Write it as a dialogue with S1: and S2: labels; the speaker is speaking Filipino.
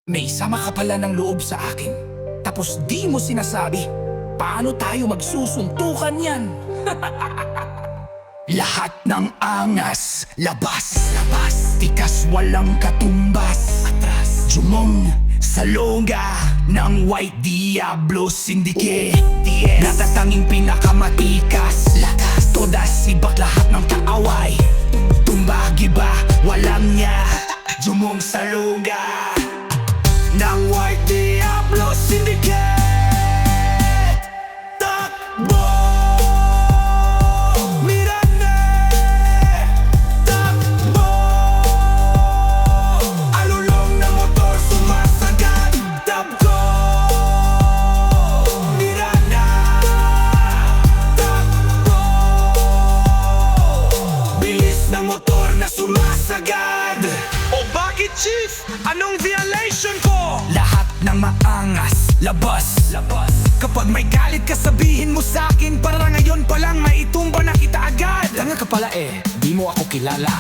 S1: May sama ka pala ng loob sa akin. Tapos di mo sinasabi, paano tayo magsusuntukan yan? Lahat ng angas, labas, tikas walang katumbas, atras, jumong, salonga ng White Diablo Syndicate. Natatanging pinakamatikas, lakas, todas ibak lahat ng kaaway. Tumbagi ba, walang niya, jumong salonga ng White Diablo Syndicate. Takbo! Miranda! Takbo! Alulong na motor sumasagad. Takbo! Miranda! Takbo! Bilis ng motor na sumasagad.
S2: O bakit, Chief? Anong violation ko?
S1: Lahat ng maangas, labas. Kapag may galit ka sabihin mo sa'kin, para ngayon pa lang maitumba na kita agad. Tanga ka pala di mo ako kilala.